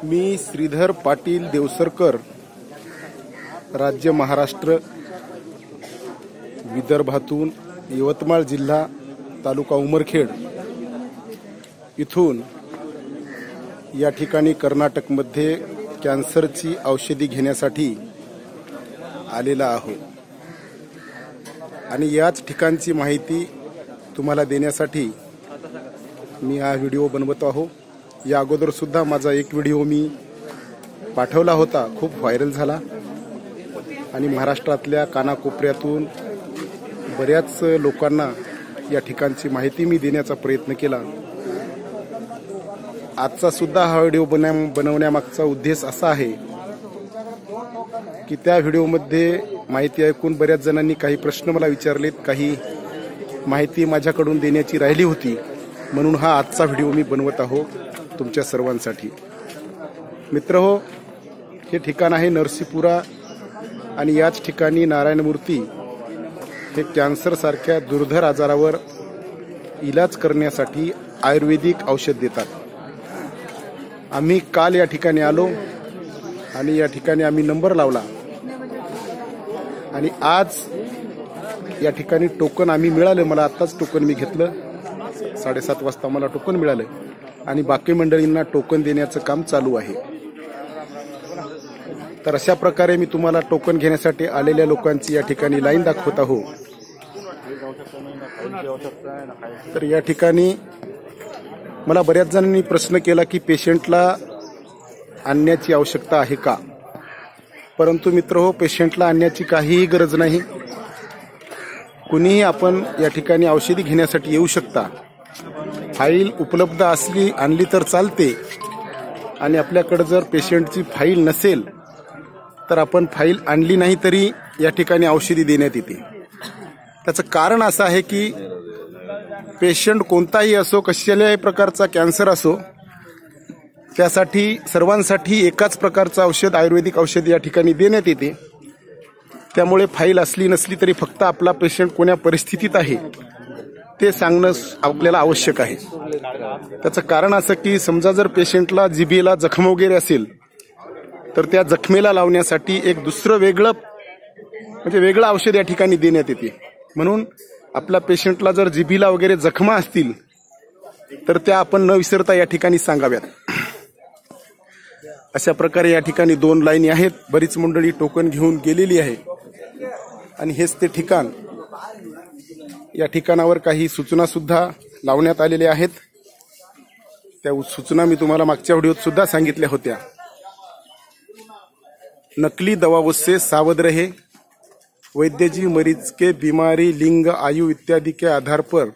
मी श्रीधर पाटील देवसरकर, राज्य महाराष्ट्र, विदर्भातून यवतमाळ जिल्हा, तालुका उमरखेड इथून या ठिकाणी कर्नाटकमध्ये कॅन्सरची औषधी घेण्यासाठी आलेला आहोत आणि याच ठिकाणची माहिती तुम्हाला देण्यासाठी मी हा व्हिडिओ बनवत आहो। या अगोदर सुद्धा माझा एक व्हिडिओ मी पाठवला होता, खूप व्हायरल झाला आणि महाराष्ट्रातल्या कानाकोपऱ्यातून बऱ्याच लोकांना या ठिकाणची माहिती मी देण्याचा प्रयत्न केला। आजचा सुद्धा हा व्हिडिओ बनवण्यामागचा उद्देश असा आहे की त्या व्हिडिओमध्ये माहिती ऐकून बऱ्याच जणांनी काही प्रश्न मला विचारलेत, काही माहिती माझ्याकडून देण्याची राहिली होती, म्हणून हा आजचा व्हिडिओ मी बनवत आहो तुमच्या सर्वांसाठी। मित्रहो, हे ठिकाण आहे नरसीपुरा आणि याच ठिकाणी नारायण मूर्ती हे कॅन्सर सारख्या दुर्धर आजारावर इलाज करण्यासाठी आयुर्वेदिक औषध देतात। आम्ही काल या ठिकाणी आलो आणि या ठिकाणी आम्ही नंबर लावला आणि आज या ठिकाणी टोकन आम्ही मिळाले। मला आताच टोकन मी घेतलं, 7:30 वाजता मला टोकन मिळालं आणि बाकी मंडळींना टोकन देण्याचं काम चालू आहे। तर अशा प्रकारे मी तुम्हाला टोकन घेण्यासाठी आलेल्या लोकांची या ठिकाणी लाईन दाखवत आहो। तर या ठिकाणी मला बऱ्याच जणांनी प्रश्न केला की पेशंटला आणण्याची आवश्यकता आहे का? परंतु मित्रहो, पेशंटला आणण्याची काहीही गरज नाही। कुणीही आपण या ठिकाणी औषधी घेण्यासाठी येऊ शकता। फाईल उपलब्ध आणली तर चालते आणि आपल्याकडे जर पेशंटची फाईल नसेल तर आपण फाईल आणली नाही तरी या ठिकाणी औषधी देण्यात येते। त्याचं कारण असं आहे की पेशंट कोणताही असो, कशाल्याही प्रकारचा कॅन्सर असो, त्यासाठी सर्वांसाठी एकाच प्रकारचं औषध, आयुर्वेदिक औषध या ठिकाणी देण्यात येते। त्यामुळे फाईल असली नसली तरी फक्त आपला पेशंट कोण्या परिस्थितीत आहे ते सांगणं आपल्याला आवश्यक आहे। त्याचं कारण असं की समजा जर पेशंटला जिभेला जखम वगैरे असेल तर त्या जखमेला लावण्यासाठी एक दुसरं वेगळं औषध या ठिकाणी देण्यात येते। म्हणून आपल्या पेशंटला जर जिभेला वगैरे जखमा असतील तर त्या आपण न विसरता या ठिकाणी सांगाव्यात। अशा प्रकारे या ठिकाणी 2 लाईनी आहेत। बरीच मंडळी टोकन घेऊन गेलेली आहे आणि हेच ते ठिकाण। या ठिकाणावर काही सूचना सुद्धा लावण्यात आलेल्या आहेत। त्या सूचना मी तुम्हाला मागच्या व्हिडिओत सुद्धा सांगितल्या होत्या। नकली दवाओं से सावध रहे। वैद्य जी मरीज के बीमारी, लिंग, आयु इत्यादि के आधार पर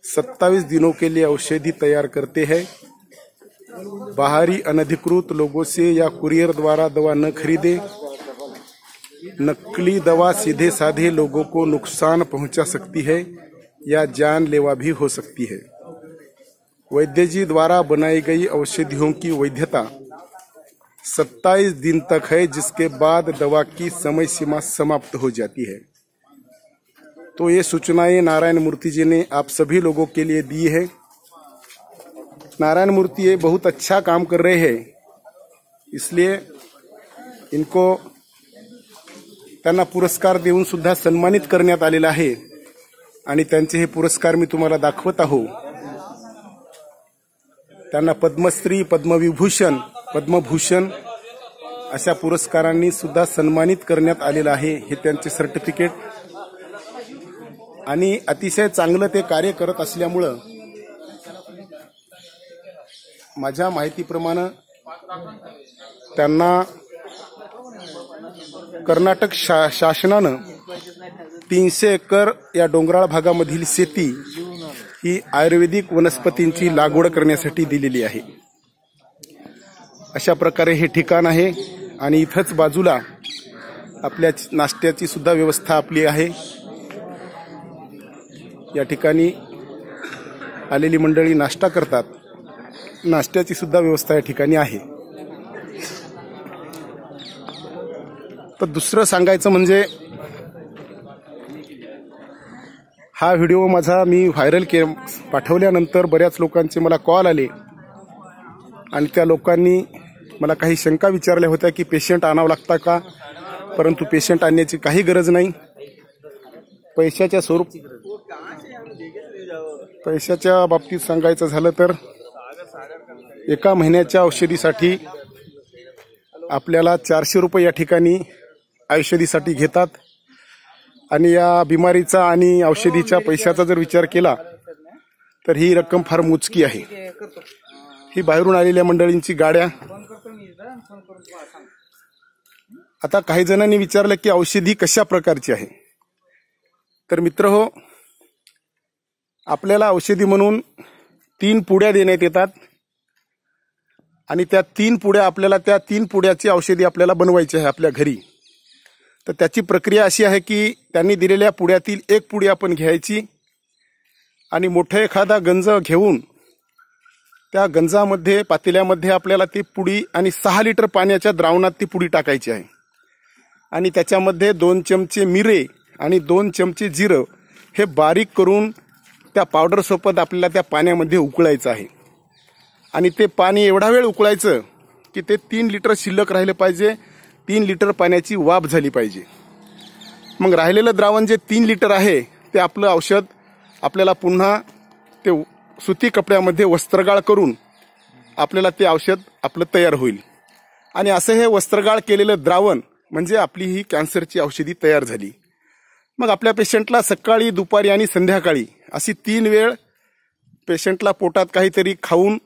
27 दिनों के लिए औषधि तैयार करते हैं। बाहरी अनधिकृत लोगों से या कुरियर द्वारा दवा न खरीदे। नकली दवा सीधे साधे लोगों को नुकसान पहुंचा सकती है या जानलेवा भी हो सकती है। वैद्य जी द्वारा बनाई गई औषधियों की वैधता 27 दिन तक है, जिसके बाद दवा की समय सीमा समाप्त हो जाती है। तो ये सूचनाएं नारायण मूर्ति जी ने आप सभी लोगों के लिए दी है। नारायण मूर्ति ये बहुत अच्छा काम कर रहे हैं, इसलिए इनको त्यांना पुरस्कार देऊन सुद्धा सन्मानित करण्यात आलेला आहे आणि त्यांचे हे पुरस्कार मी तुम्हाला दाखवत आहो। त्यांना पद्मश्री, पद्मविभूषण, पद्मभूषण अशा पुरस्कारांनी सुद्धा सन्मानित करण्यात आलेलं आहे। हे त्यांचे सर्टिफिकेट आणि अतिशय चांगलं ते कार्य करत असल्यामुळं माझ्या माहितीप्रमाणे त्यांना कर्नाटक शासनानं 300 एकर या डोंगराळ भागामधील शेती ही आयुर्वेदिक वनस्पतींची लागवड करण्यासाठी दिलेली आहे। अशा प्रकारे हे ठिकाण आहे आणि इथंच बाजूला आपल्या नाश्त्याची सुद्धा व्यवस्था आपली आहे। या ठिकाणी आलेली मंडळी नाश्ता करतात, नाश्त्याची सुद्धा व्यवस्था या ठिकाणी आहे। तर दुसरं सांगायचं म्हणजे हा व्हिडिओ माझा मी व्हायरल पाठवल्यानंतर बऱ्याच लोकांचे मला कॉल आले आणि त्या लोकांनी मला काही शंका विचारल्या होत्या की पेशंट आणावं लागता का, परंतु पेशंट आणण्याची काही गरज नाही. पैशाच्या बाबतीत सांगायचं झालं तर एका महिन्याच्या औषधीसाठी आपल्याला 400 रुपये या ठिकाणी औषधीसाठी घेतात. आणि या बिमारीचा आणि औषधीच्या पैशाचा जर विचार केला तर ही रक्कम फार मोजकी आहे. ही बाहेरून आलेल्या मंडळींची गाड्या. आता काही जणांनी विचारलं की औषधी कशा प्रकारची आहे. तर मित्रहो, आपल्याला औषधी म्हणून 3 पुड्या देण्यात येतात आणि त्या 3 पुड्या आपल्याला त्या 3 पुड्याची औषधी आपल्याला बनवायची आहे आपल्या घरी. तर त्याची प्रक्रिया अशी आहे की त्यांनी दिलेल्या पुड्यातील 1 पुडी आपण घ्यायची आणि मोठा एखादा गंज घेऊन त्या गंजामध्ये पातेल्यामध्ये आपल्याला ती पुडी आणि 6 लिटर पाण्याच्या द्रावणात ती पुडी टाकायची आहे. आणि त्याच्यामध्ये 2 चमचे मिरे आणि 2 चमचे जिरं हे बारीक करून त्या पावडर सोबत आपल्याला त्या पाण्यामध्ये उकळायचं आहे. आणि ते पाणी एवढा वेळ उकळायचं की ते 3 लिटर शिल्लक राहिले पाहिजे. 3 लिटर पाण्याची वाफ झाली पाहिजे. मग राहिलेलं द्रावण जे 3 लिटर आहे ते आपलं औषध आपल्याला पुन्हा ते सुती कपड्यामध्ये वस्त्रगाळ करून आपल्याला ते औषध आपलं तयार होईल. आणि असं हे वस्त्रगाळ केलेलं द्रावण म्हणजे आपली ही कॅन्सरची औषधी तयार झाली. मग आपल्या पेशंटला सकाळी, दुपारी आणि संध्याकाळी अशी 3 वेळ पेशंटला पोटात काहीतरी खाऊन,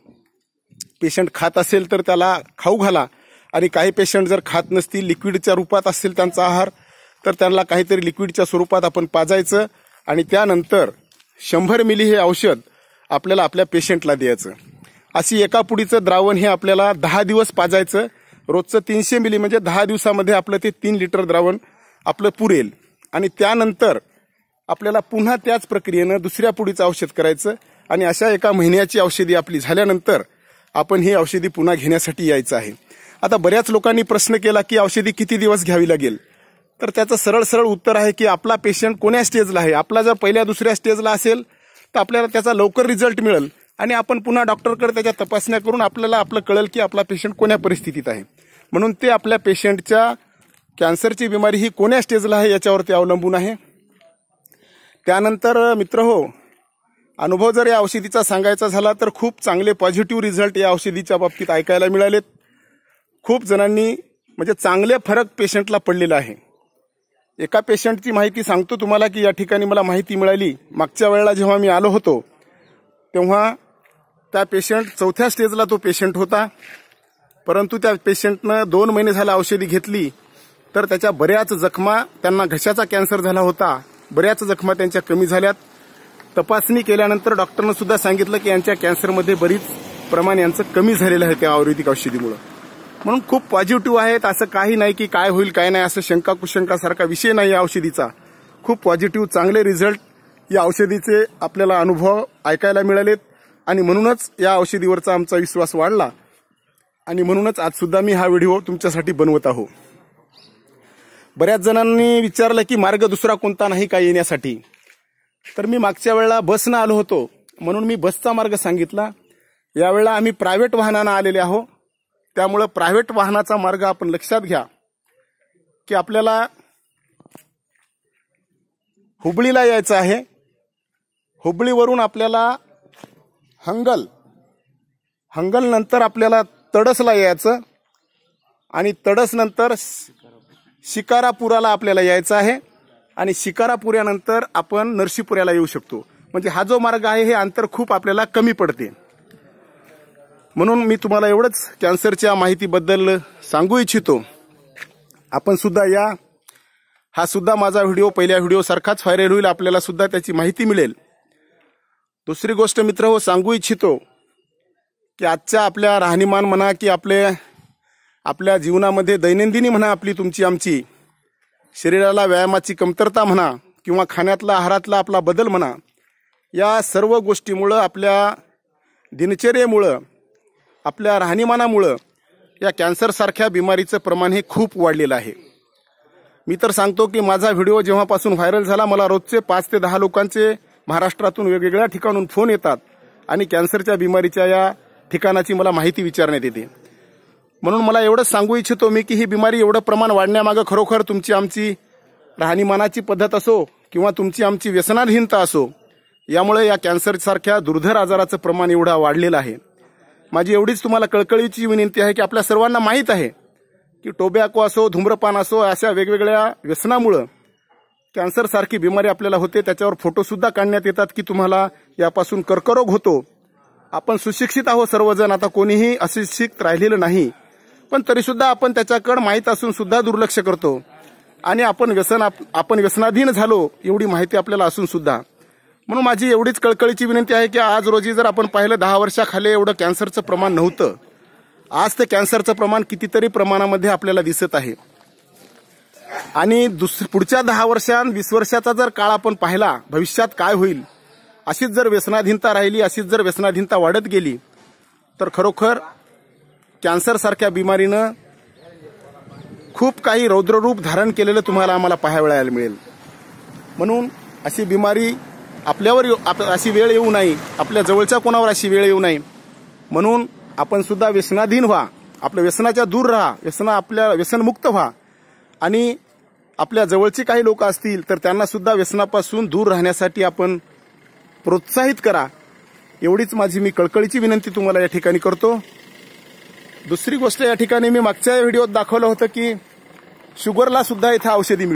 पेशंट खात असेल तर त्याला खाऊ घाला. आणि काही पेशंट जर खात नसतील, लिक्विडच्या रूपात असेल त्यांचा आहार, तर त्यांना काहीतरी लिक्विडच्या स्वरूपात आपण पाजायचं. आणि त्यानंतर 100 मिली हे औषध आपल्याला आपल्या पेशंटला द्यायचं. अशी एका पुडीचं द्रावण हे आपल्याला 10 दिवस पाजायचं. रोजचं 300 मिली म्हणजे 10 दिवसामध्ये आपलं ते 3 लिटर द्रावण आपलं पुरेल. आणि त्यानंतर आपल्याला पुन्हा त्याच प्रक्रियेनं दुसऱ्या पुडीचं औषध करायचं. आणि अशा एका महिन्याची औषधी आपली झाल्यानंतर आपण ही औषधी पुन्हा घेण्यासाठी यायचं आहे. आता बऱ्याच लोकांनी प्रश्न केला की औषधी किती दिवस घ्यावी लागेल. तर त्याचं सरळ उत्तर आहे की आपला पेशंट कोण्या स्टेजला आहे. आपला जर पहिल्या दुसऱ्या स्टेजला असेल तर आपल्याला त्याचा लवकर रिझल्ट मिळेल आणि आपण पुन्हा डॉक्टरकडे त्याच्या तपासण्या करून आपल्याला आपलं कळेल की आपला पेशंट कोण्या परिस्थितीत आहे. म्हणून ते आपल्या पेशंटच्या कॅन्सरची बिमारी ही कोण्या स्टेजला आहे याच्यावरती अवलंबून आहे. त्यानंतर मित्रहो, अनुभव जर या औषधीचा सांगायचा झाला तर खूप चांगले पॉझिटिव्ह रिझल्ट या औषधीच्या बाबतीत ऐकायला मिळालेत. खूप जणांनी म्हणजे चांगले फरक पेशंटला पडलेला आहे. एका पेशंटची माहिती सांगतो तुम्हाला की या ठिकाणी मला माहिती मिळाली. मागच्या वेळेला जेव्हा मी आलो होतो तेव्हा त्या पेशंट 4थ्या स्टेजला तो पेशंट होता. परंतु त्या पेशंटनं 2 महिने झाला औषधी घेतली तर त्याच्या बऱ्याच जखमा, त्यांना घशाचा कॅन्सर झाला होता, बऱ्याच जखमा त्यांच्या कमी झाल्यात. तपासणी केल्यानंतर डॉक्टरनं सुद्धा सांगितलं की यांच्या कॅन्सरमध्ये बरीच प्रमाण यांचं कमी झालेलं आहे त्या आयुर्वेदिक औषधीमुळे. म्हणून खूप पॉझिटिव्ह आहेत. असं काही नाही की काय होईल काय नाही असं शंका कुशंकासारखा विषय नाही या औषधीचा. खूप पॉझिटिव्ह चांगले रिझल्ट या औषधीचे आपल्याला अनुभव ऐकायला मिळालेत. आणि म्हणूनच या औषधीवरचा आमचा विश्वास वाढला आणि म्हणूनच आज सुद्धा मी हा व्हिडिओ तुमच्यासाठी बनवत आहो. बऱ्याच जणांनी विचारलं की मार्ग दुसरा कोणता नाही का येण्यासाठी. तर मी मागच्या वेळेला बसनं आलो होतो म्हणून मी बसचा मार्ग सांगितला. यावेळेला आम्ही प्रायव्हेट वाहनानं आलेले आहोत. त्यामुळे प्रायव्हेट वाहनाचा मार्ग आपण लक्षात घ्या की आपल्याला हुबळीला यायचं आहे. हुबळीवरून आपल्याला हंगल नंतर आपल्याला तडसला यायचं आणि तडस नंतर शिकारापुराला आपल्याला यायचं आहे आणि शिकारापुऱ्यानंतर आपण नरसीपुऱ्याला येऊ शकतो. म्हणजे हा जो मार्ग आहे हे अंतर खूप आपल्याला कमी पडते. म्हणून मी तुम्हाला एवढंच कॅन्सरच्या माहितीबद्दल सांगू इच्छितो. आपण सुद्धा या. हा सुद्धा माझा व्हिडिओ पहिल्या व्हिडिओसारखाच व्हायरल होईल. आपल्याला सुद्धा त्याची माहिती मिळेल. दुसरी गोष्ट मित्र सांगू इच्छितो की आजच्या आपल्या राहणीमान म्हणा की आपल्या जीवनामध्ये दैनंदिनी म्हणा, आपली तुमची आमची शरीराला व्यायामाची कमतरता म्हणा किंवा खाण्यातला आहारातला आपला बदल म्हणा, या सर्व गोष्टीमुळं, आपल्या दिनचर्येमुळं, आपल्या राहणीमानामुळं या कॅन्सरसारख्या बिमारीचं प्रमाण हे खूप वाढलेलं आहे. मी तर सांगतो की माझा व्हिडिओ जेव्हापासून व्हायरल झाला मला रोजचे 5 ते 10 लोकांचे महाराष्ट्रातून वेगवेगळ्या ठिकाणून फोन येतात आणि कॅन्सरच्या बिमारीच्या या ठिकाणाची मला माहिती विचारण्यात येते. म्हणून मला एवढंच सांगू इच्छितो मी की ही बिमारी एवढं प्रमाण वाढण्यामागं खरोखर तुमची आमची राहणीमानाची पद्धत असो किंवा तुमची आमची व्यसनाधीनता असो, यामुळे या कॅन्सरसारख्या दुर्धर आजाराचं प्रमाण एवढं वाढलेलं आहे. माझी एवढीच तुम्हाला कळकळीची विनंती आहे की आपल्या सर्वांना माहीत आहे की टोबॅको असो, धूम्रपान असो, अशा वेगवेगळ्या व्यसनामुळं कॅन्सरसारखी बिमारी आपल्याला होते. त्याच्यावर फोटोसुद्धा काढण्यात येतात की तुम्हाला यापासून कर्करोग होतो. आपण सुशिक्षित आहोत सर्वजण, आता कोणीही अशिक्षित राहिलेलं नाही, पण तरीसुद्धा आपण त्याच्याकडे माहीत असून सुद्धा दुर्लक्ष करतो आणि आपण व्यसनाधीन झालो एवढी माहिती आपल्याला असून सुद्धा. म्हणून माझी एवढीच कळकळीची विनंती आहे की आज रोजी जर आपण पाहिलं 10 वर्षाखाली एवढं कॅन्सरचं प्रमाण नव्हतं, आज ते कॅन्सरचं प्रमाण कितीतरी प्रमाणामध्ये आपल्याला दिसत आहे. आणि पुढच्या 10 वर्षां 20 वर्षाचा जर काळ आपण पाहिला, भविष्यात काय होईल, अशीच जर व्यसनाधीनता राहिली, अशीच जर व्यसनाधीनता वाढत गेली तर खरोखर कॅन्सरसारख्या बिमारीनं खूप काही रौद्ररूप धारण केलेलं तुम्हाला आम्हाला पाहायला मिळेल. म्हणून अशी बिमारी आपल्यावर अशी वेळ येऊ नये, आपल्या जवळच्या कोणावर अशी वेळ येऊ नये म्हणून आपण सुद्धा व्यसनाधीन व्हा, आपल्या व्यसनाच्या दूर राहा, आपल्या व्यसनमुक्त व्हा आणि आपल्या जवळची काही लोक असतील तर त्यांना सुद्धा व्यसनापासून दूर राहण्यासाठी आपण प्रोत्साहित करा. एवढीच माझी मी कळकळीची विनंती तुम्हाला या ठिकाणी करतो. दुसरी गोष्ट, या ठिकाणी मी मागच्या व्हिडिओत दाखवलं होतं की शुगरला सुद्धा इथे औषधी मिळते.